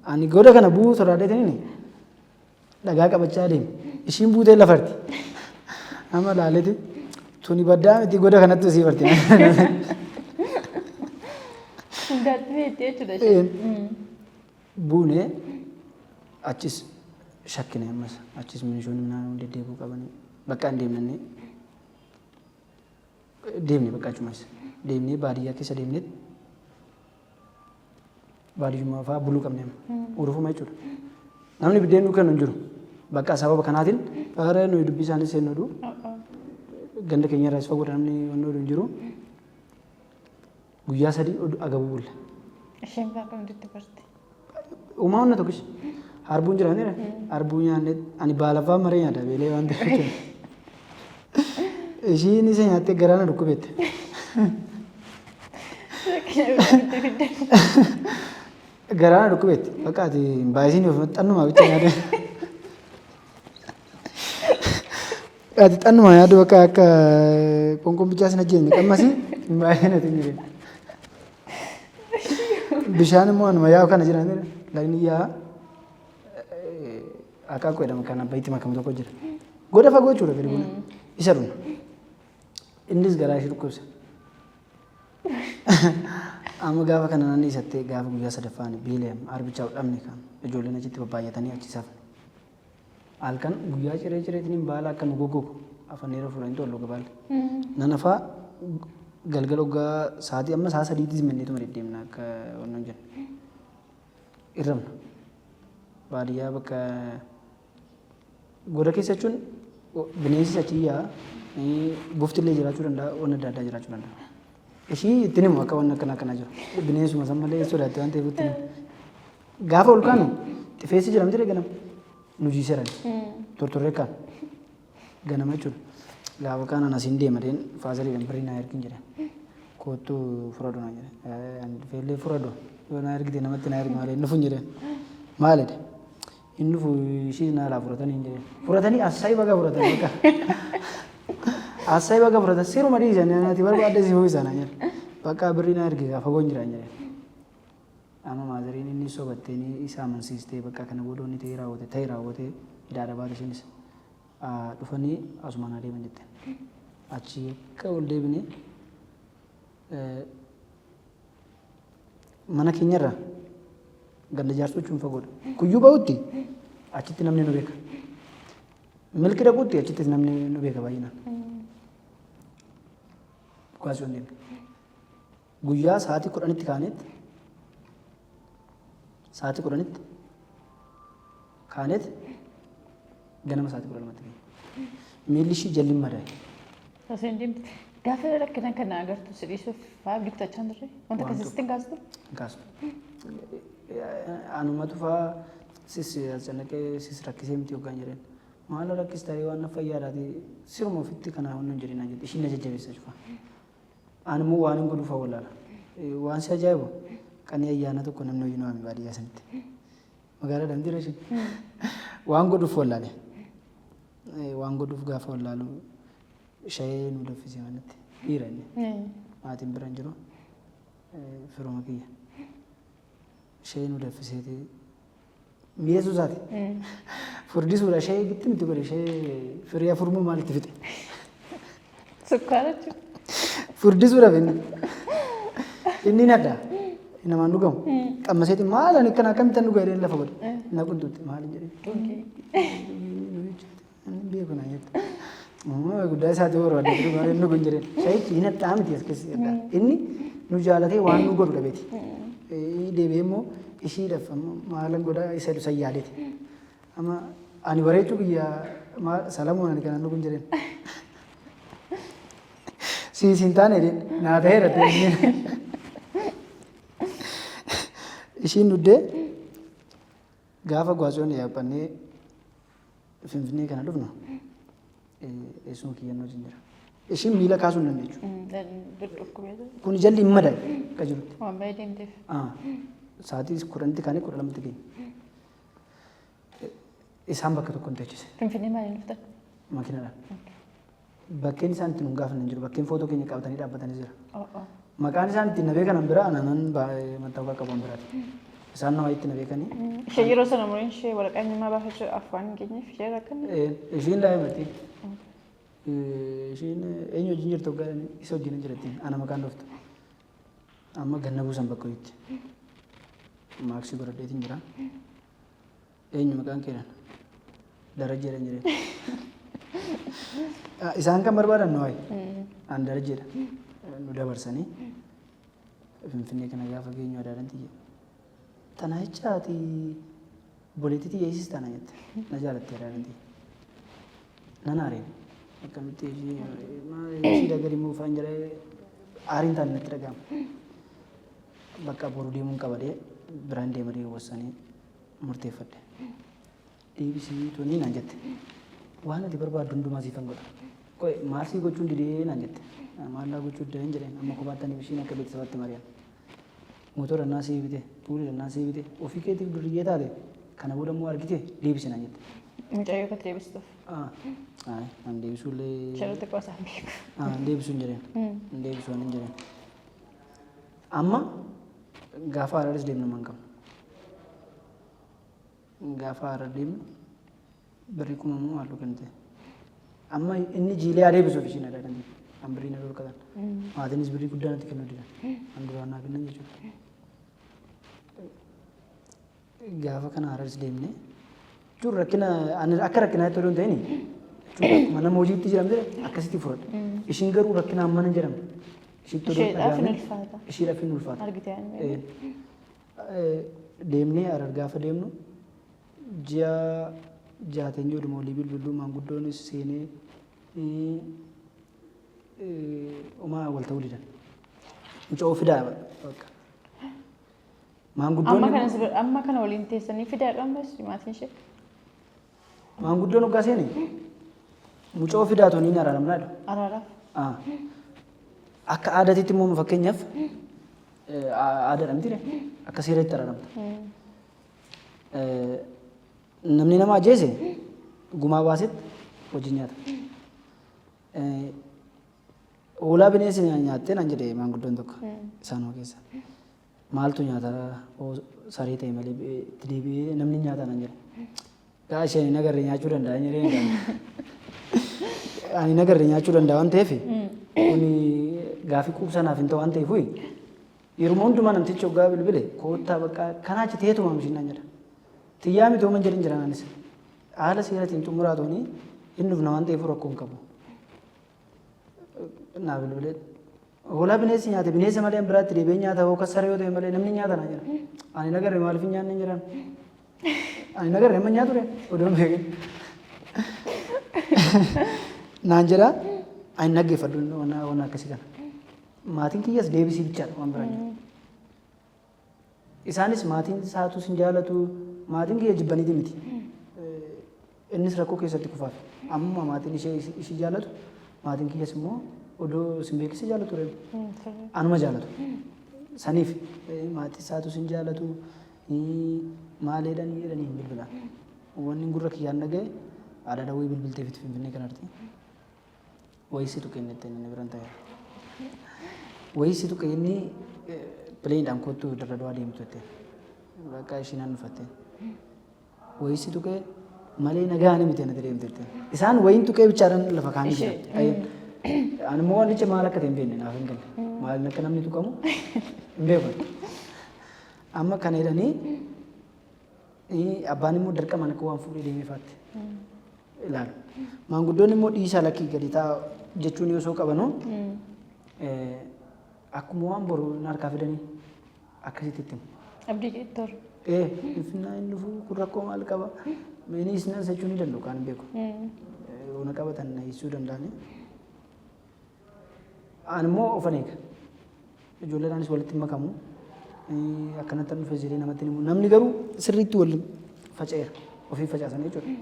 Ani goda kana bu'uu sodaadheetini dhagaa qabachaa deeme. Ishiin buutee lafarti. Amma laaleeti tuni baddaa miti goda kanatti usii farti. Buunee achis shakkine ammas achis minishoonni naannoo deddeebi'uu qabanii bakka hin deemnee deemne bakka achumas deemnee baadiyyaa keessa deemneet baadiyyummaa fa'aa buluu qabne urufuma jechuudha. Namni biddeen dhuu kennu hin jiru. Bakka sababa kanaatiin bara nuyi dubbii isaanii seennu ganda keenya irraa fagoo namni wanni hin jiru. Guyyaa sadii agabuu bulla. Isheen bakka hunditti barti. Uumaa hunda tokkish harbuun jira nira harbuu nyaanne ani baalafaa maree nyaata beelee waan ta'eef. Ishiin isa nyaattee garaana dhukkubeette. Garaana dhukkubeette bakka ati baay'isiin of xannumaa bicha nyaate. Ati xannumaa nyaatu bakka akka qoonqoon bichaa sin ajjeenne qammasi baay'een ati hin jireen. Bishaan immoo anuma yaa'u kana jiran lagni yaa akaakuu jedhama kan abbayitti makamu tokko jira. Goda fagoo jechuudha gadi bu'uun isa dhuma. Innis garaa ishee dhukkubsa. Amma gaafa kana nanni isattee gaafa guyyaa sadaffaan biileem arbichaa dhabne kan ijoolleen achitti baay'atanii achi safan. Halkan guyyaa cireetiin baala akka nu goggogu afaneera fuudhanii tollu gabaalle. Nanafaa galgala hoggaa sa'aatii amma sa'a sadiitti zimanneetuma deddeemna akka wannan jennu. Irramna. Baadiyyaa bakka goda keessa jechuun bineensi achi yaa buftillee jiraachuu danda'a waan adda addaa jiraachuu danda'a. Ishii ittiin himu akka waan akkanaa jiru. Bineensuma san malee sodaatti waan ta'eef ittiin gaafa ol kaanu xifeessi jedhamti ganama nu jiiseran tortorree kaan ganama jechuudha. Gaafa kaan anas hin deema deen faasaliidhaan birrii naa ergin jedhan kootu furadoo naa jedhan feellee furadoo yoo naa ergite namatti naa ergi malee nufu hin jedhan maalidha inni nufu ishii naa laa furatanii hin jedhan furatanii asaayi baga furatanii bakka asaayi baga furatan siruma dhiisan ati barbaadde si hoo isaanaa jedhan bakka birrii naa ergi gaafa goon jiran jedhan amma maazariin inni sobattee isa amansiistee bakka kana boodoonni ta'ee raawwatee hidhaadha baate ishiinis dhufanii asumaan adeeman jette. Achi akka ol deebine mana keenyarra ganda jaarsoo jechuun fagoodha. Kuyyuu ba'utti achitti namni nu beeka. Milki dhaquutti achitti namni nu beeka baay'inaan. Kuwaasii ol deemne. Guyyaa sa'aatii 10tti kaanetti ganama sa'aatii 12tti ga'e. Miilli ishii jalli madaa'e. Osoo deemte gaafa rakkina kana agartu sidiisuuf fa'aa giftachaa hin turre wanta akkasitti hin kaastu? Hin kaastu. Anumatu fa'aa sis ascannaqee sis rakkisee miti yookaan jedheen maal rakkistee waan fayyaadhaati siruma ofitti kana waan hin jedhinaa jedhe ishiin na jajjabeessa cufa. Animmoo waan hin godhuufaa wallaala. Waan si ajaa'ibu qanii ayyaana tokko namni hojii nama baadiyyaa sanitti. Magaalaa damdira ishiin waan godhuuf wallaale. Waan godhuuf gaafa wallaalu shayee nu daffisee manatti dhiira inni maatiin bira hin jiru firuma kiyya shayee nu daffiseeti mi'eessuu isaati furdisuudha shayee gitti miti godhe shayee firii afurmoo maalitti fixe sukkaara jechuudha furdisuudhaaf inni naddaa namaan dhugamu qammaseeti maal ani kana akkamittan dhugaa jedheen lafa godhe na quntuutti maali jedhee beeku naa jettu. Guddaa isaati yeroo adda jiru malee nu kun jedheen. Shayichi hin hadhaa miti as keessa jedha. Inni nu jaalatee waan nu godhu dhabeeti. Deebi'ee immoo ishiidhaaf maalan godhaa isa dhusa yaadeeti. Amma ani bareechuu guyyaa Salamoon ani kanaan nu kun jedheen. Siin taane naa ta'eera ta'e. Ishiin nuddee gaafa gwaazonni yaabbannee Finfinnee kana dhufna. Eessuma kiyyannoo jira. Ishiin miila kaasuu hin dandeechu. Kun jalli hin madaa'e akka jirutti. Waan baay'ee deemteef. Sa'aatii 10tti kaanee 12tti geenye. Isaan bakka tokko hin teechise. Finfinnee maaliin dhuftan? Makiinadhaan. Bakkeen isaan itti nu gaafannan jiru. Bakkeen footoo keenya qabatanii dhaabbatanii jira. Maqaan isaan ittiin na beekan an biraa ananan mattaawqaa qaban biraati. Isaan nama itti na beekanii. Ishee yeroo sana umriin ishee waraqaa eenyummaa baafachuu afaan hin geenyeef ishee rakkana. Ishiin daa'imatti. Ishiin eenyu wajjin jirtu hoggaan isa wajjin jirti ana maqaan dhuftu. Amma ganna buusan bakka hojiitti. Maaksii godhadheetiin jira. Eenyu maqaan keedhan. Darajjeedhan jireen. Isaan kan barbaadan nu wayi. An darajjeedha. Nu dabarsanii. Finfinnee kana gaafa geenyu adaadan tiyya. Tana jechaati boleetti tiyya isis tana jette. Na jaalattee adaadan tiyya. Nan aareen. Akkamitti ishii dagarii muufaan jedhee aariin taane natti dhaga'ama. Bakka boru deemuun qabadee biraan deemadee wassanii murteeffadhe. Deebisii tuni naan jette. Waan ati barbaaddu hundumaa siifan godha. Qoy maal sii gochuun didee naan jette. Maallaa gochuu didee hin jedheen amma kophaatanii ishiin akka beeksisatti mari'an. Motora naa sii bite, puulii naa sii bite, ofii keetiif duriyyee taate kana booda immoo argite deebisi naan jette. Mucayyoo akka deebistuuf. An deebisuullee. Sharootti qoosaan beeku. Deebisuu hin jedheen. Deebisuu hin jedheen. Amma gaafa Hararis deemnu man qabna. Gaafa Harar deemnu birrii kuma immoo halluu kan ta'e. Amma inni jiilee adeebisuuf ishiin adaadan an birrii na dhorkatan. Maatiinis birrii guddaa natti kennuu didan. An duraan naa kennan jechuudha. Gaafa kana Hararis deemne jechuun rakkina akka rakkinaa itti odoon ta'ini jechuudha nama hojiitti jiramte akkasitti fudhadha. Ishiin garuu rakkina hammana hin jedhamne. Isheedhaaf hin ulfaata. Ishiidhaaf hin ulfaata. Argitee Deemnee Harar gaafa deemnu ji'a jaateen jedhuma olii bilbiluu maanguddoonis seenee homaa wal ta'uu didan. Mucaa fidaa bakka. Maanguddoonni amma kana waliin teessanii fidaadha ammas maatiin ishee. Maanguddoon hoggaa seeni mucaa fidaa toniin ni araaramnaa dha. Araaraaf. Akka aadaatiitti immoo fakkeenyaaf aadaadhaan tire akka seeratti araaramta. Namni nama ajjeese gumaa baasetti wajjin nyaata. Hoolaa bineensi nyaattee naan jedhee maanguddoon tokko isaanuma keessa. Maaltu nyaata saree ta'e malee itti deebi'ee namni nyaata naan jedhe. Gaa isheen nagarree nyaachuu danda'a jedhee ani nagarree nyaachuu danda'a waan ta'eef kuni gaafii quubsanaaf hin ta'u waan ta'eef yeroo hundumaa namtichi hoggaa bilbile koottaa bakka kanaa achi teetuma mishin naan jedha. Xiyyaa miti ooman jedhin jira naanis. Haala seeratiin xumuraa toonii hin dhufna waan ta'eef rakkoo hin qabu. Naa bilbilee hoolaa bineensi nyaate bineensa malee biraatti deebi'ee nyaata hoo kassara yoo ta'e malee namni nyaata naan jedha. Ani nagarree maaliif hin nyaanne hin jedhan. Ani nagarree amma nyaatu dha odoon beekin. Naan jedha ani naggeeffadhu waan akkasii kana. Maatiin kiyyas deebisii bichaadha waan biraan jiru. Isaanis maatiin isaatus hin jaalatu maatiin kiyya jibbaniiti miti. Innis rakkoo keessatti kufaaf. Amma maatiin ishee jaalatu maatiin kiyyas immoo odoo sin beeksise jaalatu reebu. Anuma jaalatu. Saniif maatii isaatus hin jaalatu maaleedhaan jedhanii hin bilbilan. Wanni gurra kiyyaan dhagaye aadaa dawwee bilbilteef itti finfinnee kan arti. Wayisitu kennetti inni biraan ta'e. Wayisitu kenni pileedhaan kottu dirra du'aa deemtu jettee. Bakka ishiin an dhufatte. Wayisitu kee malee nagaa ni miti natti deemte jettee. Isaan wayiin tuqee bichaadhaan lafa kaanii jira. Ani immoo wantichi maal akka ta'e hin beekne naaf hin galle. Maal akka namni tuqamu hin beeku. Amma kana jedhanii abbaan immoo dirqamaan akka waan fuudhee deemee faatte. Ilaalu. Maanguddoonni immoo dhiisaa lakkii gadi ta'a jechuun yoo soo qabanu akkuma waan boru harkaa fidanii akkasitti itti himu. Abdii jettooru. Finfinnaa hin dhufu kun rakkoo maal qaba. Meeniis nan jechuu ni danda'u kan beeku. Yoona qabatan na hiisuu danda'ani. Ani immoo ofan eega. Ijoolleedhaanis walitti makamu. Akkanatti an dhufe jedhee namatti himu. Namni garuu sirriitti wal faca'eera. Ofii facaasanii jechuudha.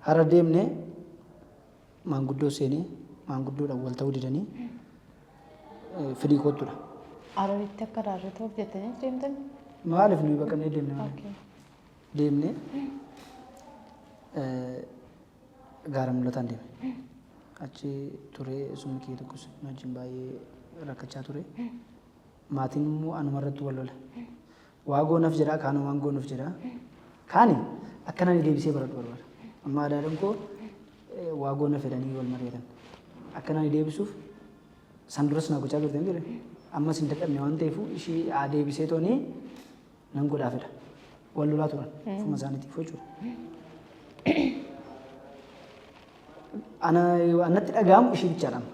Harar deemnee maanguddoo seenee maanguddoodhaan wal ta'uu didanii fidii kottudha. Hararitti akka raarree ta'uuf jettanii deemtan? Maaliif nuyi baqannee deemne malee? Deemnee gaara mul'ataan deeme. Achi turee sumni kiyya tokkos wajjin baay'ee rakkachaa ture. Maatiin immoo anumarratti wal lola. Waa goonaaf jedhaa kaanuma waan goonuuf jedhaa. Kaani akkanaan deebisee baradhu barbaada. Amma aadaadhaan koo waa goona fedhanii wal mari'atan. Akkanaan deebisuuf san duras naa gochaa turte hin jire. Ammas hin dadhabne waan ta'eef ishii deebisee toonii nan godhaa fedha. Wal lolaa turan ofuma isaaniitiif jechuudha. Anatti dhaga'amu ishii bichaadhaan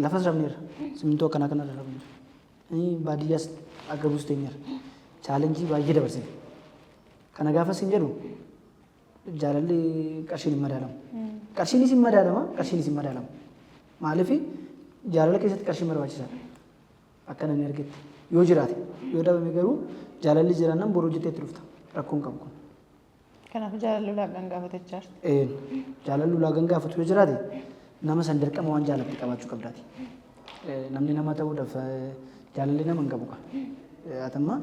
lafas rabneera. Simintoo akkanaa kanarra rabneera. Baadiyyaas akka buusteenyeera. Chaalenjii baay'ee dabarsine. Kana gaafas hin jedhu jaalalli qarshiin hin madaalamu. Qarshiinis hin madaalama, qarshiinis hin madaalamu. Maaliif jaalala keessatti qarshiin barbaachisaadha. Akkana ni argetti. Yoo jiraate, yoo dhabame garuu jaalalli jiraannan boruu jettee itti dhufta. Rakkoon qabu kun. Kanaaf jaalalli ulaa gangaafatachaa jirti. Jaalalli ulaa gangaafatu yoo jiraate nama san dirqama waan jaalatti qabaachuu qabdaati. Namni nama ta'uudhaaf jaalalli nama hin qabu qaba. Atamma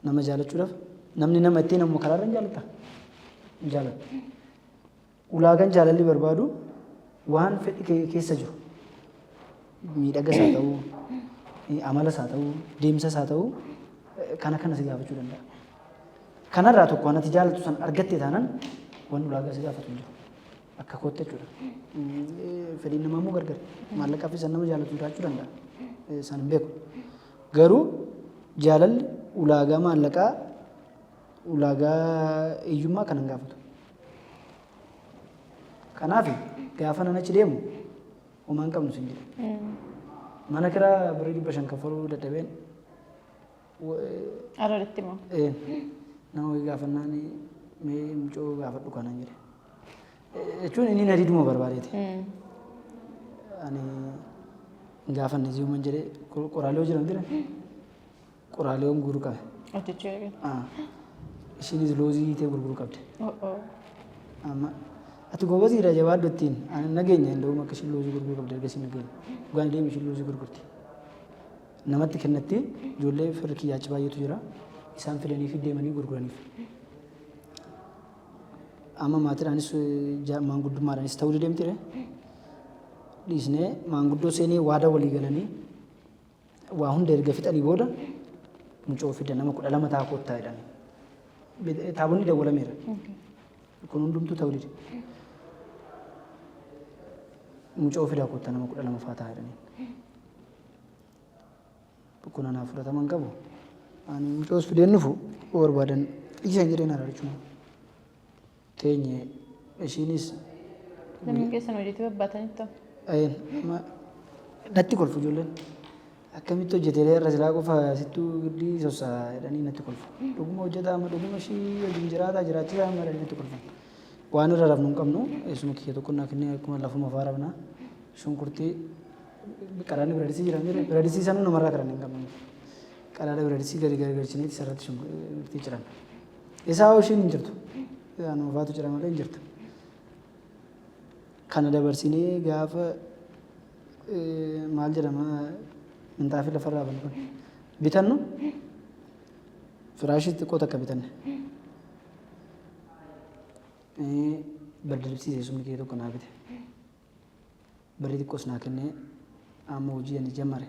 nama jaalachuudhaaf namni nama ittiin ammoo karaarra hin jaalatta. Hin jaalatta. Ulaagaan jaalalli barbaadu waan fedhi keessa jiru miidhagas haa ta'uu, amalas haa ta'uu, deemsas haa ta'uu kana si gaafachuu danda'a. Kanarraa tokko anatti jaalatu san argatte taanaan waan ulaagaa si gaafatu hin jiru. Akka kootti jechuudha. Fedhiin namaa immoo gargar. Maallaqaa fi san nama jaalatu jiraachuu danda'a. San hin beeku. Garuu jaalalli ulaagaa maallaqaa ulaagaa hiyyummaa kan hin gaafatu. Kanaaf gaafa nan achi deemu homaa hin qabnu sin jedhe. Mana kiraa birrii 500 kaffaluu dadhabeen. Arraritti moo? Nama wayii gaafannaan mee mucoo gaafadhu kanan jedhe. Jechuun inni na diduma barbaadeeti. Ani hin gaafanne ziyuman jedhee qoraalee hojii jiran qoraalee gurguruu qabe. Hojjechuu eegalu. Ishiinis loozii hiitee gurguruu qabde. Amma ati gobaziidha jabaadhu ittiin ani nageenya hin da'uuma akka ishiin loozii gurguruu qabde ergasii nageenya. Dhugaan deemi ishiin loozii gurgurti. Namatti kennatti ijoollee firri kiyyaachi baay'eetu jira. Isaan fidanii fi deemanii gurguraniif. Amma maatiidhaanis maanguddummaadhaanis ta'uu deemtire. Dhiisnee maanguddoo seenee waadaa walii galanii waa hunda erga fixanii booda mucoo fida nama 12 ta'a koottaa jedhani. Taabonni dawwalameera. Kun hundumtuu ta'uu dide. Mucoo fidaa koottaa nama 12 fa'aa ta'a jedhani. Kun anaaf fudhataman qabu. Ani mucoos fideen nufu barbaadan ijaan jedheen araarachuu. Teenye ishiinis. Namni keessan hojiitti babbaatanitti ta'u. Natti kolfu ijoolleen. Akkamitti hojjetee irra silaa qofa sittuu giddii sossaa jedhanii natti kolfu. Dhuguma hojjetaa amma dhuguma ishii wajjin jiraachisaa amma jedhanii natti kolfu. Waan irra rafnu hin qabnu eessuma kiyya tokko naa kennee akkuma lafuma faa rafnaa shunkurtii qaraanni biradisii jiran biradisii sanuu namarraa karan hin qabnu. Qaraada biradisii gadi galchineeti sarratti shunkurtii jiran. Isaa ishiin hin jirtu. Anuma faatu jira malee hin jirtu. Kana dabarsinee gaafa maal jedhama minxaafii lafarraa bannu kun bitannu firaashii xiqqoo takka bitanne. Barda libsii teessumni kee tokko naa bite. Barri xiqqoos naa kennee amma hojii ani jammare.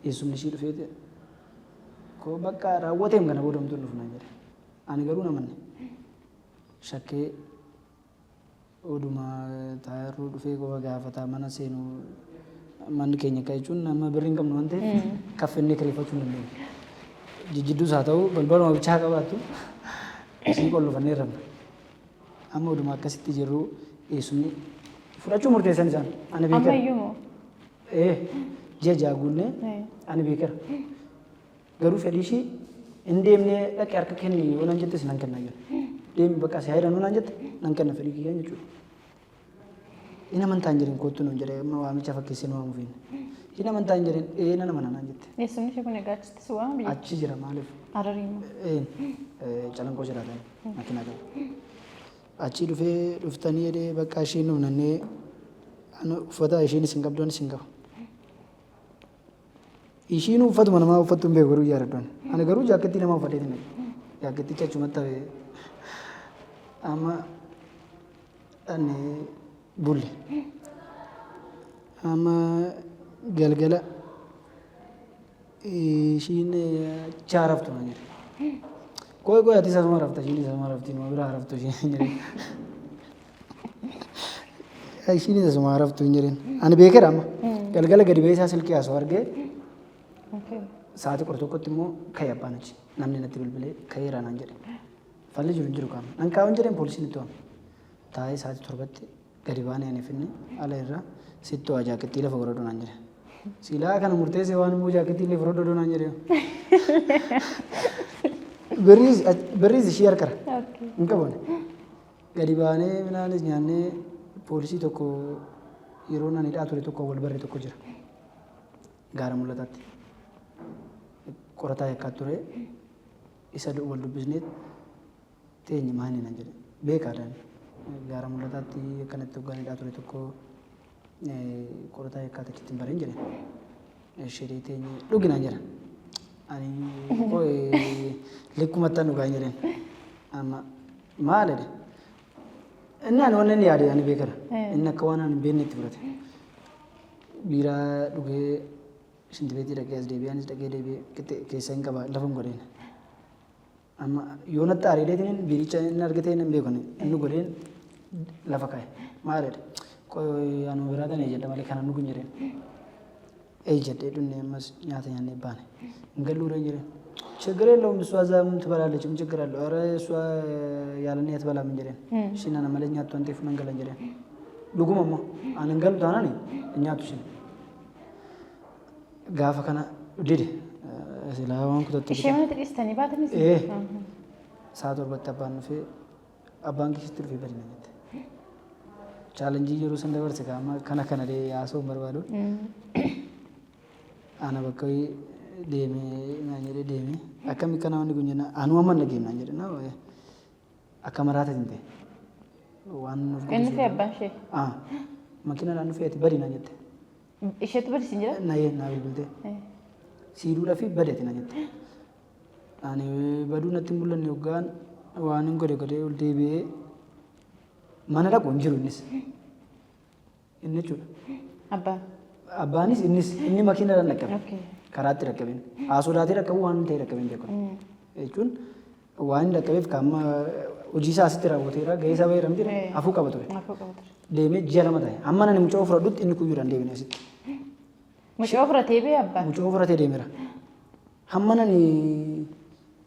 Teessumni ishii dhufee koo bakka raawwateem kana boodamtuu dhufu naan jedhe. Ani garuu namanne shakkee oduma taayiruu dhufee qofa gaafataa mana seenuu manni keenya akka jechuun nama birrii hin qabnu waan ta'eef kaffannee kireeffachuu hin dandeenye. Jijjidduus haa ta'u balbaluma bichaa qabaattu isii qollofannee rabna. Amma oduma akkasitti jirru eessumni fudhachuu murteessan isaan. Ani beekera. Ammayyuu moo? Ji'a jaaguunnee ani beekera. Garuu fedhii ishii hin deemnee dhaqee harka kenni yoo naan jette sinan kenna jiru. Deemi bakka si hayiranuu naan jette nan kenna fedhii kiyyaan jechuudha. Inni amantaa hin jirin kootu nuun jedhee waamicha fakkeessee nu waamuuf hin. Inni amantaa hin jirin nama mana naan jette. Eessumni ishee kun egaa achitti si waama biyya? Achi jira maaliif? Ararii moo? Calanqoo jiraatan makiinaa qaba. Achi dhufee dhuftanii jedhee bakka ishiin humnannee uffata ishiinis hin qabdu anis hin qabu. Ishiin uffatuma namaa uffattu hin beeku garuu yaadaddoon. Ani garuu jaakettii namaa uffatee hin beeku. Jaakettichi achumatti hafee amma bulle. Amma galgala Ishiin chaaraftu na jedhe. Koy ati isasuma rafta ishiin isasuma rafti nama biraa raftu ishiin jedhe. Ishiin isasuma raftu hin jedhen. Ani beekeera amma. Galgala gadi ba'ee isaa silkii haasoo argee sa'aatii 11tti immoo ka'e abbaan achi. Namni natti bilbilee ka'eera naan jedhe. Falli jiru hin jiru qaama. Nan kaa'uun jedheen poolisiin itti waame. Taa'ee sa'aatii 7tti gadi baanee ani finne ala irraa sitti waa jaakettii lafa godhadhu naan jedhe. Silaa kana murteessee waan immoo jaakettii lafa godhadhu naan jedhe. Birriis ishii harkara. Hin qabne. Gadi baanee minaanis nyaannee poolisii tokko yeroo nani hidhaa ture tokko wal barree tokko jira. Gaara mul'ataatti. Qorataa yakkaa ture. Isa wal dubbisnee teenye maani naan jedhe. Beekaadhaan. Gaara mul'ataatti akkanatti hoggaan hidhaa ture tokko qorataa yakkaa achitti hin bareen jedhe. Shedii teenye dhuginaan jedha. Ani likkumattan dhugaa hin jedheen. Amma maal jedhe? Inni ani waan inni yaade ani beekara. Inni akka waan ani hin beekne itti fudhate. Biiraa dhugee shintibeetii dhaqee as deebi'ee anis dhaqee deebi'ee keessa hin qaba lafa hin godheen. Amma yoo natti aariideetiin biiricha inni argate hin beekne inni godheen lafa kaa'e. Maal jedhe? Qoy anu biraa tan jedha malee kana nugu hin jedheen. Jedhee dhunne ammas nyaata nyaannee baane. Hin galluudha hin jedheen. ችግር የለውም እሷ እዛም ትበላለች ምን ችግር አለው ኧረ እሷ ያለኔ አትበላም እንጀረን ሽና ነመለኛ አጥንቴ ፈንገለ እንጀረን ዱጉመማ አንንገሉ ታናኒ እኛቱ ሽን ጋፋ ከና ዲዲ ስለዋን ኩተት እሺ ምን ትሪስተኒ ባትንስ ሳዶር በተባን ፈ አባንኪ ስትል ፈ በልነት ቻሌንጅ ይሩ ሰንደበርስ ጋማ ከና ከነዴ ያሶ በርባዶ አና በከይ deemee naan jedhee deemee akkami kana wanni kun jenna anuma manna geem naan jedhe na akka maraata hin ta'e waan nuuf inni fi abbaan ishee makiinadhaan dhufee ati badi naan jette isheetu badi siin jedha na yee naa bilbilte siiduudha fi badeeti naan jette ani baduu natti hin mul'anne hoggaan waan hin godhe ol deebi'ee mana dhaqu hin jiru innis inni jechuudha abbaanis innis inni makiinadhaan dhaqqabe karaatti rakkabeen haasodaatii rakkabu waan ta'e rakkabeen beekon jechuun waan rakkabeef kaamma hojii isaa asitti raawwateera gahee isaa baay'ee ramjire afuu qaba ture deemee ji'a lama ta'e amma nani mucaa ofirradhutti inni kuyyuudhaan deemine asitti mucaa ofirratee bee abbaa mucaa ofirratee deemeera hamma nani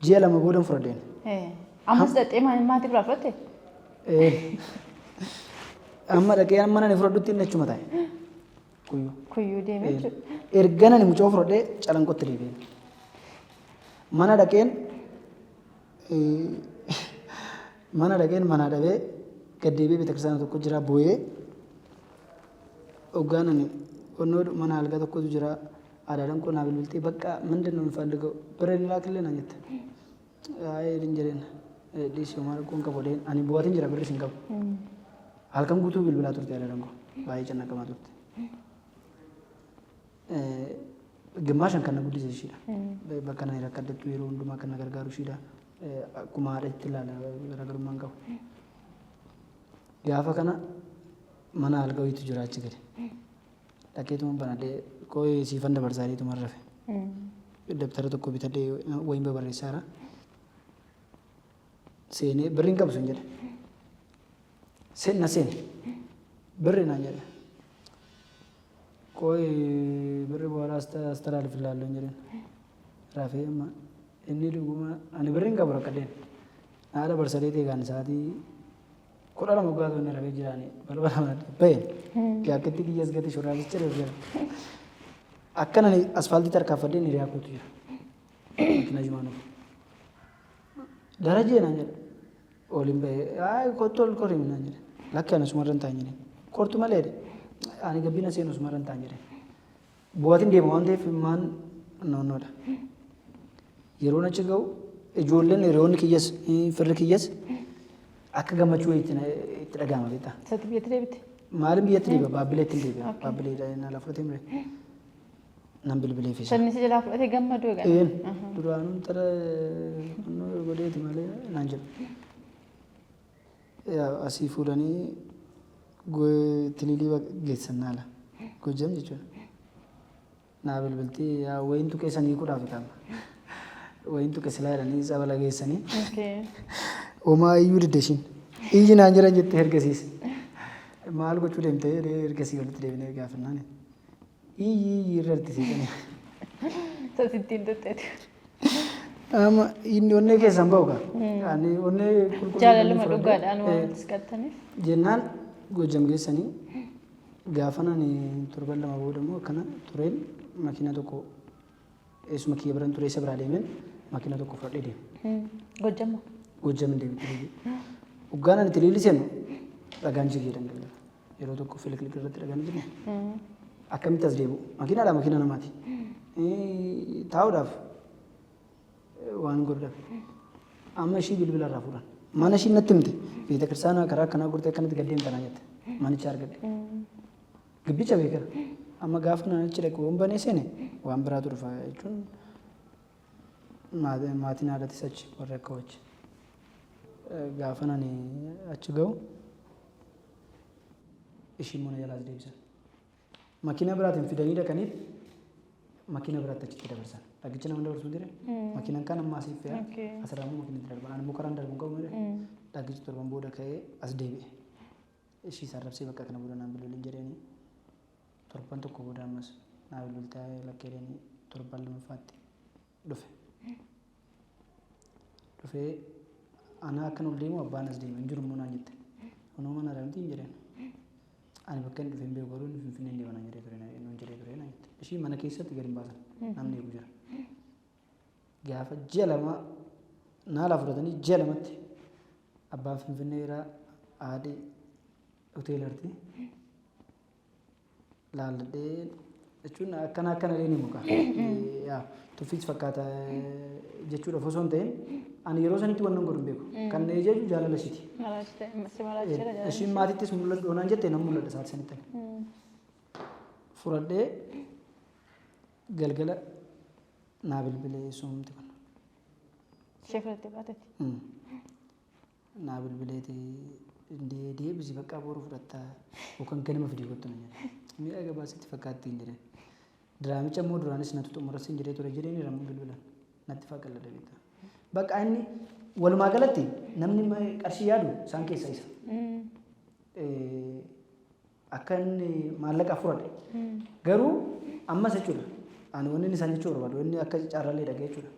ji'a lama boodan fudhadheen ammas dhaqee maatii biraa fudhatte amma dhaqee amma nani fudhadhutti inni achuma ta'e kuyyuu deemee jechuudha. Erga nani mucaa fudhadhee calanqootti deebi'een. Mana dhaqeen mana dhabee gad deebi'ee beeksisa tokko jira booyee hoggaan ani onnoo mana algaa tokkotu jira aadaadhaan qonnaa bilbiltee bakka ምንድን ነው የምፈልገው ብር ላክልህ ነው jette. Ayi dinjereen dhiisii maal kun qabodeen ani bu'aatiin jira birri sin qabu. Halkan guutuu bilbilaa turte aadaadhaan kun baay'ee cannaqamaa turte. ግማሽን ከነ ጉዲስ ይሽዳ በከና ይረከደቱ ይሮ እንደማ ከነ ገርጋሩ ይሽዳ ኩማ አደት ይላል ገርጋሩ ማንቀው ያፈ ከና ማና አልገው ይትጅራች ገደ ታኬቱን በናደ ኮይ ሲፈንደ በርዛሪቱ መረፈ ደብተር ተኮ ቢተደ ወይም በበረሳራ ሴኔ ብሪን ቀብሱ እንጀደ ሴና ሴኔ ብሪና እንጀደ कोई बरे बोला अस्तर फिलहाल engine Rafe अम्मा इन्हीं लोगों में अने बरे इनका बड़ा कटे आला बरसाती थी गाने साथी कोड़ा मुग्गा तो ने रवे जिराने बल बल पे क्या कितनी की जस गति शुरा चले गया अक्कन ने अस्फाल्टी तर काफड़े नहीं रहा कुछ कितना जमानो दराजे ना जर ओलिम्पे आय कोतोल कोरी ना जर लक्ष्य न सुमरन तांजने कोर्ट माले ani gabbina seenus maran taan jedhe bu'aatiin deema waan ta'eef maan noonnoodha yeroon achi ga'u ijoolleen hiriyoonni kiyyas firri kiyyas akka gammachuu itti dhagahama beektaa. Sati biyyatti deebite? Maalin biyyatti deebi'a baabbileetti hin deebi'a baabbileedha na lafa fudhatee mire nan bilbilee fi sanni si jalaa fudhatee gammaduu eegan. Duraanuun tara godheeti malee naan jedhu asii fuudhanii tililii geessan naala gojjam jechuudha. naa bilbilti wayiin tuqee sanii kudhaaf qaba. Wayiin tuqee silaa jedhanii sabala geessanii. Homaa iyyuu didde ishiin. Iyyi naan jiran jettee ergasiis. Maal gochuu deemtee ergasii walitti deebinee gaafannaan. Iyyi irratti siqanii. Sasittiin tutteeti. Amma inni onnee keessan bahu qaba. Ani onnee qulqulluu. Jaalaluma dhugaadhaan waan iskattaniif. Jennaan Gojjam geessanii gaafanaan torban lama booda immoo akkana tureen makiina tokko eessuma kiyya biran turee isa biraa deemeen makiina tokko fudhadhee deeme. Gojjama. Gojjam hin deemte. Hoggaan ani tiliilli seenu dhagaan jigee danda'a. Yeroo tokko filikilii irratti dhagaan jirne akkamitti as deebi'u makiinaadha makiina namaati. Taa'uudhaaf waan godhuudhaaf amma ishii bilbila irraa fuudhan. Mana ishii natti himte beeta kiristaanaa karaa akkanaa gurtee akkanatti gaddeemtanaa jette manicha argadhe. Gibbicha beekara amma gaafa nanichi dhaqe waan banee seene waan biraatu dhufa jechuun maatiin haadhatis achi warri akka wajji. Gaafa nani achi ga'u ishii mana jalaas deebisan. Makiina biraatiin fidanii dhaqaniif makiina biraatti achitti dabarsan. Dhagicha nama dabarsuu dire makiinaan kan ammaa siif fe'a asirraamuu makiinatti darban. Ani immoo karaan darbuun qabu mire dhagichi torban booda ka'ee as deebi'e. Ishii sarrabsee bakka kana booda naan bilbilin jedheenii torban tokko booda ammas naa bilbiltaa lakkeedheenii torban lamaffaatti dhufe. Dhufee ana akkan ol deemu abbaan as deema hin jiru immoo naan jette. Kunoo mana ramtii hin jedheen. Ani bakka inni dhufe hin beeku garuu inni finfinnee hin deeman jedhee ture nuun jedhee ture naan jette. Ishii mana keessatti gadi hin baasan namni eegu jira. Gaafa ji'a lama naala fudhatanii ji'a lamatti abbaan finfinnee irraa haadhi hoteelarti laalladhee jechuun akkana illee ni muka. Tuffiis fakkaata jechuudha osoo hin ta'in ani yeroo sanitti waan godhu hin beeku. Kan na ejeju jaalala ishiiti. Ishiin maatittis mul'adhu onaan jettee nan mul'adha isaati sanitti. Fudhadhee galgala naa bilbilee soomti kun. Ishee fudhattee baatetti. Naa bilbileeti deebisi bakka boru fudhattaa yookaan ganama fidii kottu na jedhe. Miidhaga baasitti fakkaatti hin jedheen. Diraamicha immoo duraanis natu xumurasi hin jedhee ture jedheen ramuu bilbilan natti faqqalla dabeeta. Bakka inni walumaa galatti namni qarshii yaadu isaan keessaa isa. Akka inni maallaqa fudhate. Garuu ammas jechuudha. Ani wanni isaan jechuu barbaadu inni akka caarraalee dhagee jechuudha.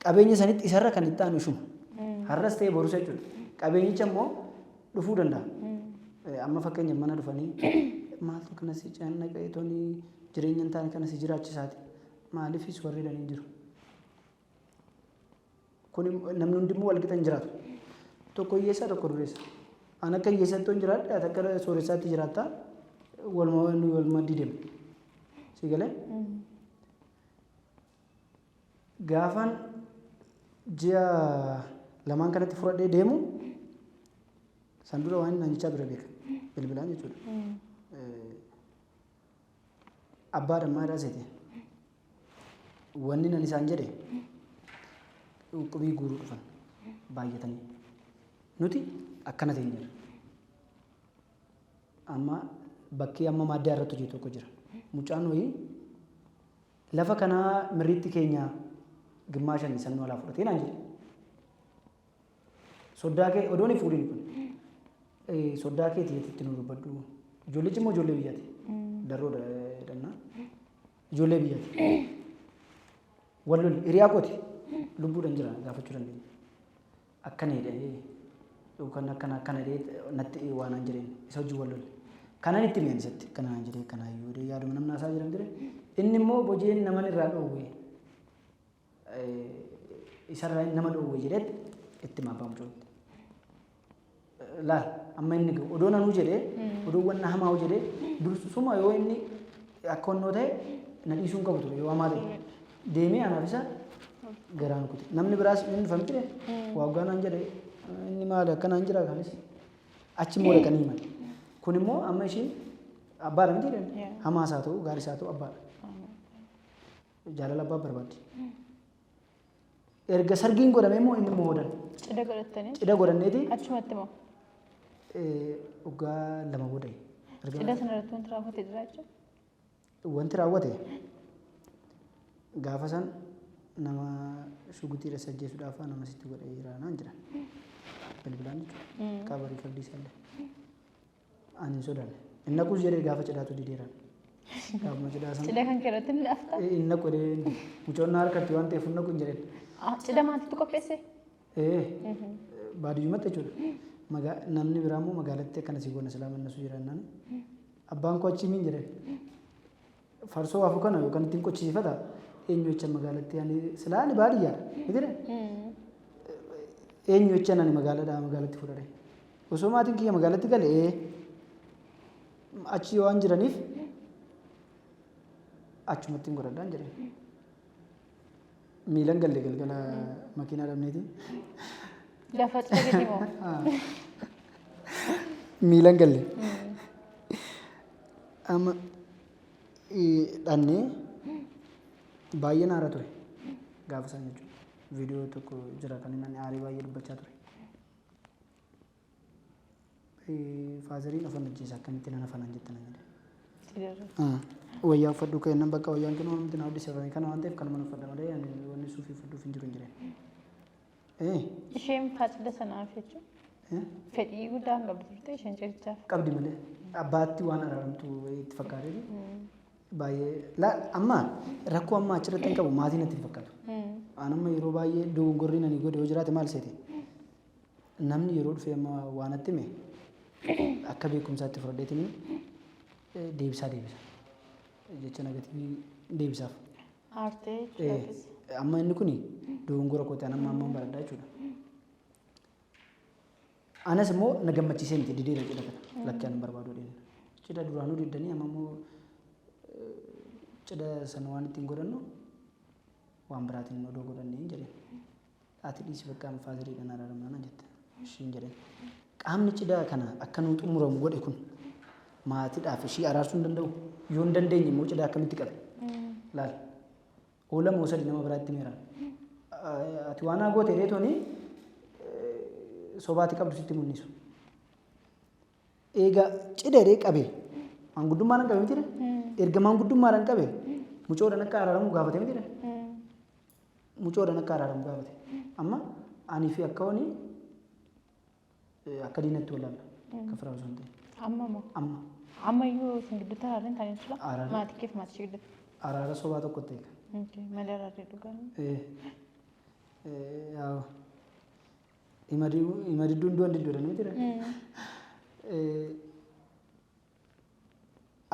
Qabeenya sanitti isarra kan itti aanu ishuma. Har'as ta'ee borus jechuudha. Qabeenyicha immoo dhufuu danda'a. Amma fakkeenya mana dhufanii maaltu kanas caannaqee tooni jireenya hin taane kanas jiraachisaati. Maaliifis warri dhanii jiru. Kun namni hundi immoo wal qixa hin jiraatu. Tokko hiyyeessaa tokko dureessa. Ani akka hiyyeessaatti hin jiraadha akka sooressaatti jiraattaa walumaa diidemu. Si galee? Gaafaan ji'a lamaan kanatti fudhadhee deemu san dura waan naan jechaa ture beeka bilbilaan jechuudha. Abbaa dammaa hidhaaseeti. Wanni nan isaan jedhe qubii guuruu dhufan baay'atanii. Nuti akkana ta'e jira. Amma bakkee amma maaddaa irratti hojii tokko jira. Mucaan wayii lafa kanaa mirriitti keenya gimmaashan sannoo alaa fudhatee naan jedhe. Soddaa kee odoon fuudhin kun soddaa keetii itti nu dubbadhu. Ijoollichi immoo ijoollee biyyaati. Darroo dannaa. Ijoollee biyyaati. Wallolli hiriyaa kooti lubbuudhaan jira gaafachuu dandeenya. Akkana jedhee yookaan akkana jedhee natti waan aan jedheen isa hojii wallolli. Kanaan itti mi'aan isatti kanaan jedhee kanaa yoo yaaduma namni haasaa jiran jire inni immoo bojeen naman irraa dhoowwee isarraa nama dhoowwee jedhetti itti maabbaa mucootti. Laal amma inni gahu odoo nanuu jedhee odoo wanna hamaa jedhee dursuma yoo inni akka onnoo ta'e na dhiisuun qabu ture yoo hamaa ta'e deemee anaaf isa garaan kute namni biraas inni dhufan ture waa ugaanaan jedhe inni maali akkanaan jira kaanis achi immoo dhaqanii himan kun immoo amma ishiin abbaadha miti jedhan hamaas haa ta'u gaaris haa ta'u abbaadha jaalala abbaa barbaaddi. Erga sargiin godhamee immoo inni immoo hodhan. Cidha godhattanii? Cidha godhanneeti. Achumatti moo? Waggaa lama booda. Cidha sana irratti wanti raawwate jira jechuudha? Wanti raawwate gaafa san nama shugutii irra sajjeessuudhaaf nama sitti godhee jira naan jedhan bilbilaan jechuudha qabarii qabdii isaallee ani hin sodaanne inni kuus jedhee gaafa cidhaatu dideeran gaafuma cidhaa sana cidha kan keerratti ni dhaafta inni godhee mucoon na harkatti waan ta'eef inni kun jedheen cidha maatiitu qopheesse baadiyyumatti jechuudha namni biraa immoo magaalatti akkana si goona silaa mannasu jiraannaan abbaan koo achii miin jedheen farsoo waafu kana yookaan ittiin qochisiifata eenyu jecha magaalatti ani silaa ani baadiyyaadha miti eenyu jecha ani magaalatti fudhadhe osoo maatiin kiyya magaalatti gale achi waan jiraniif achumatti hin godhadhaan jedheen miilan galle galgala makiinaa dhabneeti gaafa cidha gadi moo miilan galle amma dhannee baay'ee naara ture gaafa san jechuudha viidiyoo tokko jira kan inni aarii baay'ee dubbachaa ture faazariin afaan ajjeesa akkamitti nan afanaan jettan wayyaa uffadhu kennan bakka wayyaan kennu wanti na hojjechiifame kana waan ta'eef kanuma uffadha malee wanni suufii uffadhuuf hin jiru hin jireen isheen cidha sanaaf jechuun fedhii guddaa hin qabdu turte isheen cidhichaaf qabdi malee abbaatti waan araaramtu itti fakkaatee baay'ee amma rakkoo amma achirratti hin qabu maatiin itti fakkaatu anamma yeroo baay'ee dogongorri nani godhe yoo jiraate maal seete namni yeroo dhufee amma waan atti hime akka beekumsaatti fudhadheetiin deebisa jecha nagatii deebisaaf aartee amma inni kun dogongora kootee amma baradhaa jechuudha anas immoo na gammachiisee miti dideera cidha kana lakkee ani barbaadu deemu cidha duraanuu diddanii amma immoo cidha sana waan ittiin godhannu waan biraatiin odoo godhannee hin jedheen ati dhiisi bakka faaziriidhaan araaramnaan jette ishiin jedheen qaamni cidha kana akka nuu xumuramu godhe kun maatiidhaaf ishii araarsuu hin danda'u yoo hin dandeenye immoo cidha akkamitti qabe laal oola moo sadi nama biraatti meeraan ati waan haa goote reetooni sobaati qabdu sitti mul'isu eega cidha eree qabe maanguddummaadhaan qabe miti erga maanguddummaadhaan qabe mucoodhaan akka araaramu gaafate miti mucoodhaan akka araaramu gaafate amma anii fi akka hooni akka diinatti walaalla akka firaa osoo hin ta'e amma iyyuu isin gidduutti araaraan taa'ee jira maatii keef maatii ishee gidduutti araara sobaa tokko ta'e malee araaree dhugaan imadidduun du'an didduudha miti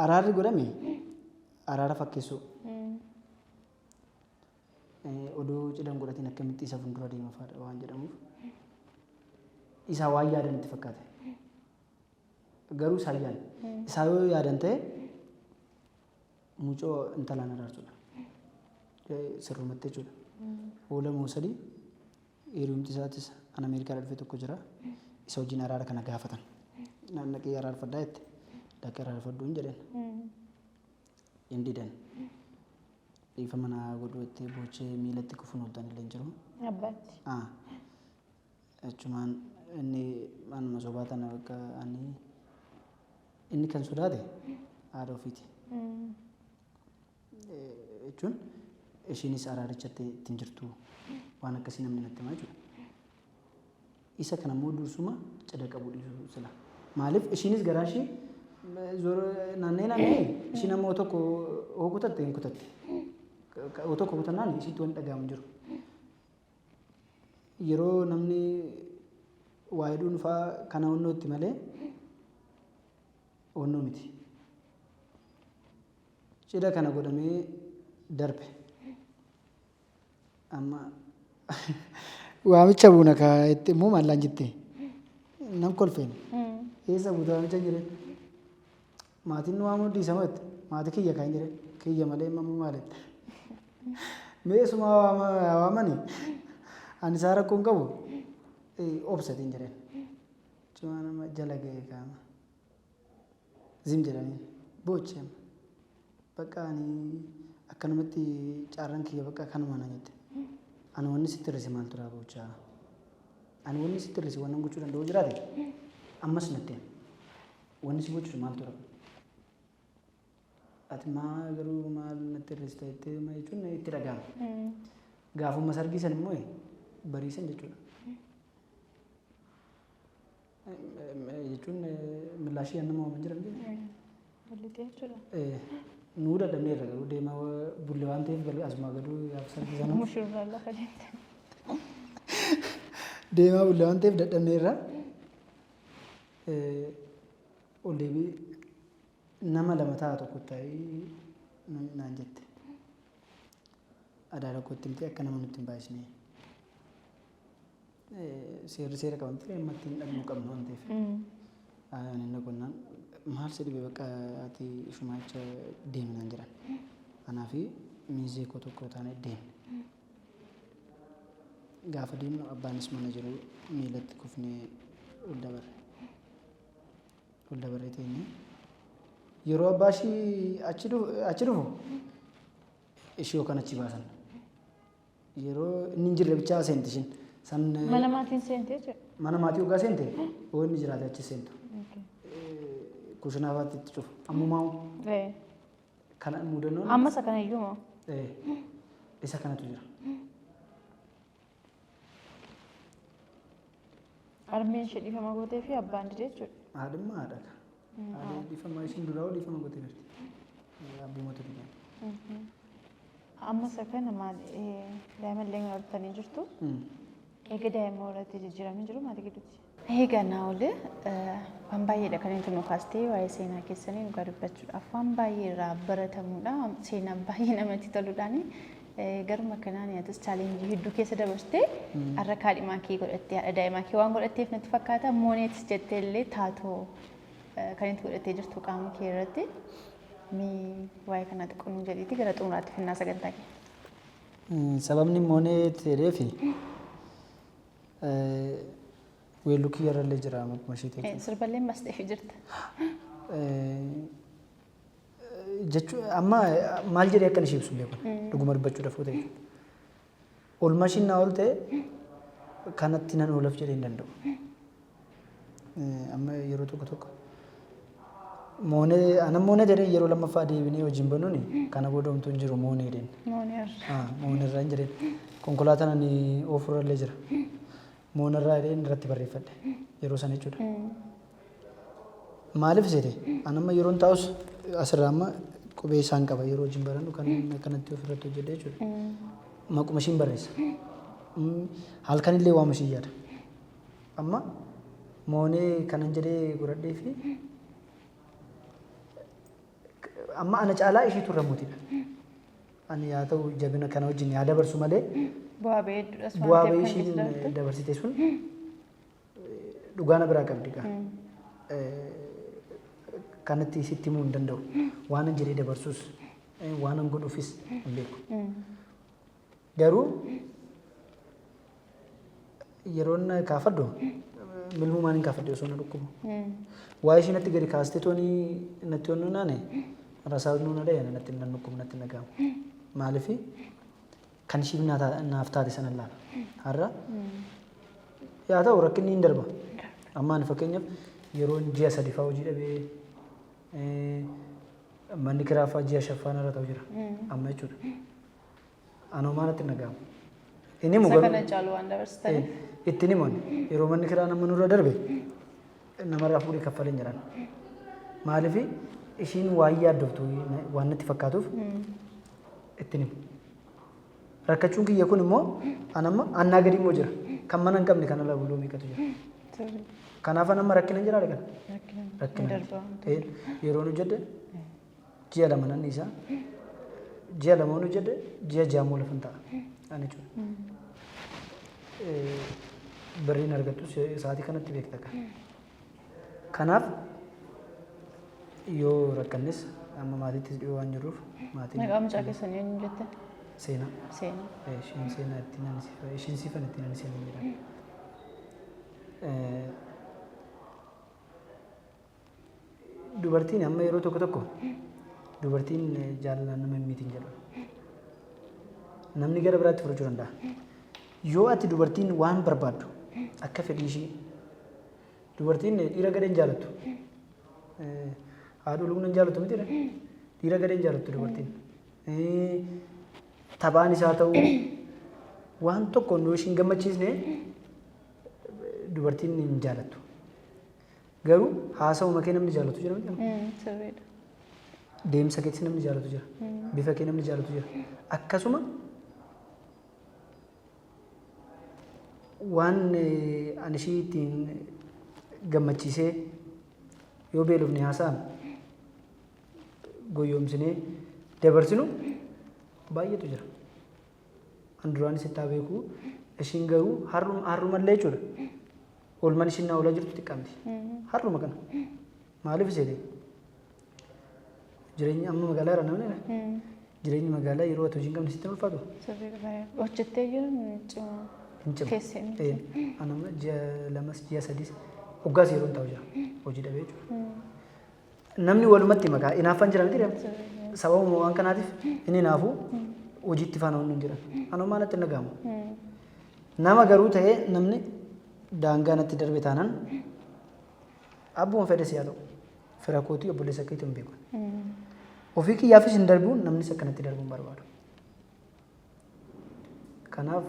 araarri godhame araara fakkeessuu odoo cidhan godhatiin akkamitti isa fuuldura deema faadha waan jedhamuuf isaa waan yaadan itti fakkaate garuu saayyaan isaa yoo yaadan ta'e mucoo intalaan araarsuudha sirrumatti jechuudha oola moo sadii hiriyumti isaatis an ameerikaa dhufee tokko jira isa wajjin araara kana gaafatan naannaqee araarfadhaa jette dhaqee araarfadhuu hin jedheen hin didan dhiifa mana godhu jettee boochee miilatti kufuun ooltan illee hin jiru abbaatti achumaan inni manuma sobaa tana bakka inni kan sodaate haadha ofiiti jechuun ishiinis araarichatti ittiin jirtu waan akkasii namni natti himaa jechuudha. Isa kana immoo dursuma cidha qabu dhiisuu sila. Maaliif ishiinis garaa ishee naannee ishiin ammoo tokko hoo kutatte hin kutatte. Hoo tokko kutannaan ishiitti waan dhaga'amu jiru. Yeroo namni waa'ee dhuunfaa kana onnootti malee onnoo miti. Cidha kana godhamee darbe. Amma waamicha buuna kaayetti immoo maallaan jettee nan kolfeen eessa buuta waamicha jireen maatiin nu waamuu dhiisa matti maatii kiyya kan jireen kiyya malee mamuu maalette meesuma waamani ani isaa rakkoon qabu obsatiin jireen cima nama jala ga'ee kaama zim jedhanii boochee bakka ani akkanumatti caarran kiyya bakka kanuma na jette ani wanni sitti hir'ise maaltu dhaa boochaa ani wanni sitti hir'ise wannan gochuu danda'u jiraate ammas natteen wanni si gochuu maaltu dhaa ati maa garuu maal natti irreessita jettee jechuun itti dhaga'ama. Gaafuma sargii san immoo bariisan jechuudha. Jechuun milaashii nama uuman jiran nuu dadhabnee irra garuu deemaa bulle waan ta'eef asuma gaduu gaafa sargii sana. Mushurraa lafa deemte. Deemaa bulle waan ta'eef dadhabnee irra ol deebii nama lama ta'a tokko ta'ee naan jette. Adaara kootti miti akka nama nutti hin baay'isne. Seera qabanti amma ittiin dhaqnuu qabnu waan ta'eef. Ani naqonnaan maal si dhibe bakka ati shumaacha deeminaan jiran. Anaa fi miizee koo tokko taane deemne. Gaafa deemnu abbaanis mana jiru miilatti kufnee ol dabarre. Ol dabarree teenye. Yeroo abbaa ishii achi dhufu ishii yookaan achi baasan. Yeroo inni hin jirre bichaa seenti ishiin. Mana maatiin seentee jechuudha. Mana maatii yookaan seente yoo inni jiraate achi seentu. Kushinaafatti itti cufu. Ammumaa kana mudannoon. Ammas akkana iyyuu moo? Isa kanatu jira. Harmeen ishee dhiifama gootee fi abbaan didee jechuudha. Haadhimmaa haadha. Haadha dhiifama ishiin duraa dhiifama gootee jirti. Abbumatu dhiifama. Ammas akkana maal daa'imman illee hortanii jirtu. Egaa daa'imman irratti jijjiiramni jiru maal gidduuti? Egaa naawulee waan baay'eedha kan inni nu kaastee waa'ee seenaa keessanii nu dubbachudhaaf waan baay'ee irraa baratamuudha. Seenaa baay'ee namatti toluudhaan garuma kanaan yaadas chaalenjii hedduu keessa dabarsitee har'a kaadhimaa kee godhattee haadha daa'imaa kee waan godhatteef natti fakkaata mooneetis jettee illee taatoo kan itti godhattee jirtu qaama kee irratti waa'ee kanaa xiqqoo nu jedhiiti gara xumuraatti finnaa sagantaa kee. Sababni moonee ta'eefi weelluu kiyyarrallee jira akkuma ishee ta'e. Sirballee mastee jirta. Jechuun amma maal jedhee akkan ishee ibsullee kun dhuguma dubbachuudhaaf ta'e. Oolmaa ishiin naa ol ta'e kanatti nan oolaf jedhee hin danda'u. Amma yeroo tokko moonee anan moonee jedhee yeroo lammaffaa deebinee hojiin banuuni kana booda homtuu hin jiru moonee jedheen. Mooneerraa hin jedheen konkolaataan ani oofurrallee jira. Mooneerraa jedheen irratti barreeffadhe yeroo sana jechuudha. Maaliif seete anamma yeroon taa'us asirraa amma qubee isaan qaba yeroo hojiin barannu kan kanatti ofirratti hojjedhe jechuudha. Maquma ishiin barreessa. Halkanillee waama ishii yaada. Amma moonee kanan jedhee godhadhee fi amma ana caalaa ishii turre mutiidha. Ani yaa ta'u jabina kana wajjin yaa dabarsu malee bu'aa ba'ee ishiin dabarsite sun dhugaa na biraa qabdi gaa. Kanatti sitti himuu hin danda'u. Waan an jedhee dabarsus waan an godhuufis hin beeku. Garuu yeroon kaafadhu milmumaan hin kaafadhe osoo na dhukkubu. Waa ishii natti gadi kaastee toonii natti onnu naane rasaa nuuna dhayana natti hin dhukkubu natti nagaama. Maaliif kan ishiif naaf taate sana laala. Har'a yaa ta'u rakkinni hin darba. Amma ani fakkeenyaaf yeroon ji'a sadii fa'aa hojii dhabee manni kiraa fa'aa ji'a shaffaan irra ta'u jira. Amma jechuudha. Anoo maalatti nagaama. Inni muka kana caalu waan dabarsitanii. Ittiin himan yeroo manni kiraa nama nurra darbe namarraa fuudhee kaffalee hin jiran. Maaliif ishiin waan yaaddoftu waan natti fakkaatuuf ittiin himu. Rakkachuun kiyya kun immoo anamma annaa gadi immoo jira. Kan mana hin qabne kana irraa buluu meeqatu jira. Kanaaf anamma rakkina hin jiraadha kana. Rakkina. Yeroo nu jedhe ji'a lama nan isaa ji'a lama nu jedhe ji'a jaamoo lafan ta'a. Ani jechuudha. Birriin argattu sa'aatii kanatti beekta kan. Kanaaf yoo rakkannes amma maatiittis dhiyoo waan jiruuf maatiin. Maqaa mucaa keessanii eenyu jette? Seenaa. Seenaa. Ishiin seenaa ittiin nanisifa ishiin sifan ittiin nanisifa jira. Dubartiin amma yeroo tokko dubartiin jaalalaan nama hin miitiin jedhu. Namni gara biraatti fudhachuu danda'a. Yoo ati dubartiin waan barbaaddu akka fedhii ishii dubartiin dhiira gadeen jaalattu haadha lugna hin jaalattu miti Dhiira gadeen jaallattu dubartiin. Taphaan isaa ta'uu waan tokko nu ishiin gammachiisne dubartiin hin jaallattu. Garuu haasawuma kee namni jaallatu jira miti. Sirriidha. Deemsa keetti namni jaallatu jira. Bifa kee namni jaallatu jira. Akkasuma waan ani ishii ittiin gammachiisee yoo beelofne haasa'an goyoomsinee dabarsinu baay'eetu jira. An duraan sittaa beeku ishiin garuu har'umallee jechuudha. Oolman ishiin naa oolaa jirtu xiqqaamti. Har'uma kana maaliif ishee jireenya amma magaalaa irra namni jireenyi magaalaa yeroo ati hojii hin qabne sitti ulfaatu. Hojjettee jiru keessee miti. Anama ji'a lamas ji'a sadiis waggaas yeroo hin taa'u jira hojii dhabee jechuudha. Namni walumatti makaa inaaffan jira miti sababuma waan kanaatiif inni inaafuu hojiitti faana waan hin jiran. Anuma maalatti hin dhaga'amu. Nama garuu ta'ee namni daangaa natti darbe taanaan abbuma fedhe siyaa ta'u fira kootii obboleessa akka itti hin beeku. Ofii kiyyaafis hin darbuun namnis akkanatti darbuun barbaadu. Kanaaf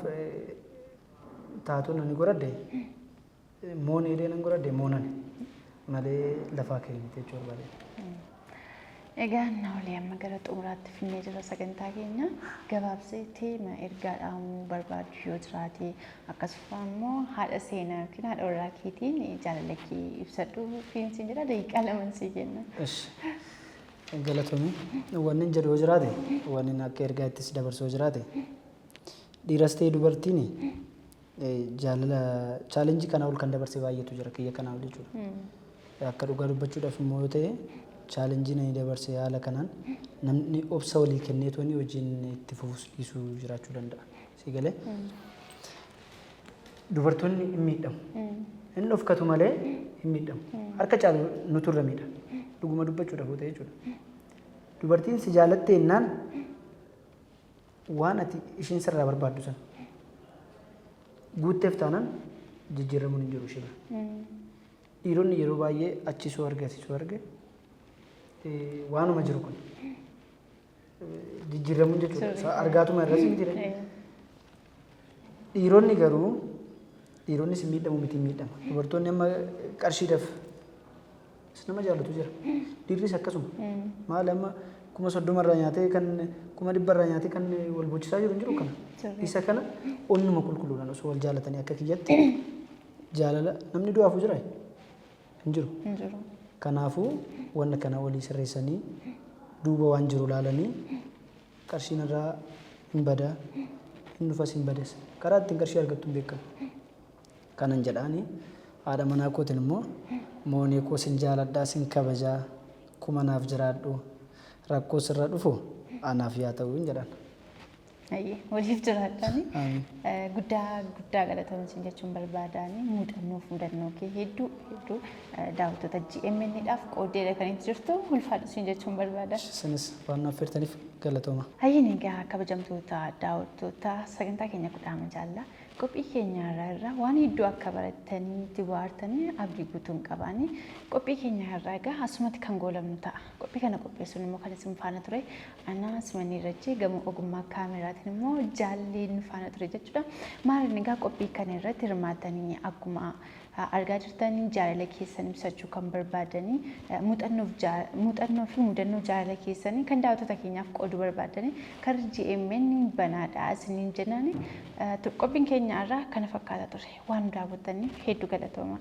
taatuun ani godhadde moon eedee nan godhadde moonan malee lafaa keenyatti jechuu barbaade. Egaa naawlee amma gara xumuraatti finnee jira sagantaa keenya gabaabseetti ergaa dhaamuu barbaadu yoo jiraate akkasuma immoo haadha seenaa yookiin haadha warraa keetiin jaalala kee ibsadhu fiinsiin jira daqiiqaa lama sii kenna. Galatoomii wanni jedhu yoo jiraate wanni akka ergaa ittis dabarsu yoo jiraate dhiiras ta'e dubartiin jaalala chaalenjii kanaa ol kan dabarse baay'eetu jira kiyya kanaa ol jechuudha. Akka dhugaa dubbachuudhaaf immoo yoo ta'e chaalenjii nani dabarse haala kanaan namni obsa walii kenneetu wani hojiin itti fufus dhiisuu jiraachuu danda'a. Si galee dubartoonni hin miidhamu. Inni dhofkatu malee hin miidhamu. Harka caalu nutu irra miidha. Dhuguma dubbachuudhaaf yoo ta'e jechuudha. Dubartiin si jaalatte jennaan waan ati ishiin sirraa barbaaddu sana guutteef taanaan jijjiiramuun hin jiru ishee bira. Dhiironni yeroo baay'ee achisuu arge waanuma jiru kun jijjiiramuun jechuudha. Argaatuma irras miti jedhani. Dhiironni garuu dhiironnis miidhamu miti miidhama. Dubartoonni amma qarshiidhaaf nama jaallatu jira. Dhiirris akkasuma. Maal amma 30,000 irraa nyaatee kan 100,000 irraa nyaatee kan wal bochisaa jiru hin jiru kana. Isa kana onnuma qulqulluudhaan osoo wal jaalatanii akka kiyyatti jaalala namni du'aafu jira hin jiru. Kanaafuu wanna kana walii sirreessanii duuba waan jiru laalanii qarshiin irraa hin badaa hin dhufas hin bades karaa ittiin qarshii argattu hin beekamu. Kanan jedhaanii haadha manaa kootiin immoo moonee koo sin jaaladhaa sin kabajaa kuma naaf jiraadhu rakkoo sirra dhufu anaaf yaa ta'u hin jedhan. Waliif jiraadhaani guddaa galatoomsin jechuun barbaadaani muuxannoo fi mudannoo kee hedduu daawwattoota GMN'dhaaf qooddeedha kan itti jirtu ulfaadhu siin jechuun barbaada. Isinis waan affeertaniif galatooma. Hayyin egaa kabajamtoota daawwattoota sagantaa keenya kudhaama jaalla qophii keenya irraa waan hedduu akka barattanii itti bohaartanii abdii guutuun qabaanii qophii keenya irraa egaa asumatti kan goolabnu ta'a. Qophii kana qopheessuun immoo kan isin faana ture ana Simanii Irrachee gama ogummaa kaameraatiin immoo jaalleen faana ture jechuudha. Maaliin egaa qophii kana irratti hirmaatanii akkuma argaa jirtanii jaalala keessan ibsachuu kan barbaadanii muuxannoo fi mudannoo jaalala keessanii kan daawwattoota keenyaaf qooduu barbaadanii kan GMN banaadha isiniin jennaani qophiin keenya irraa kana fakkaata ture waan daawwattaniif hedduu galatooma.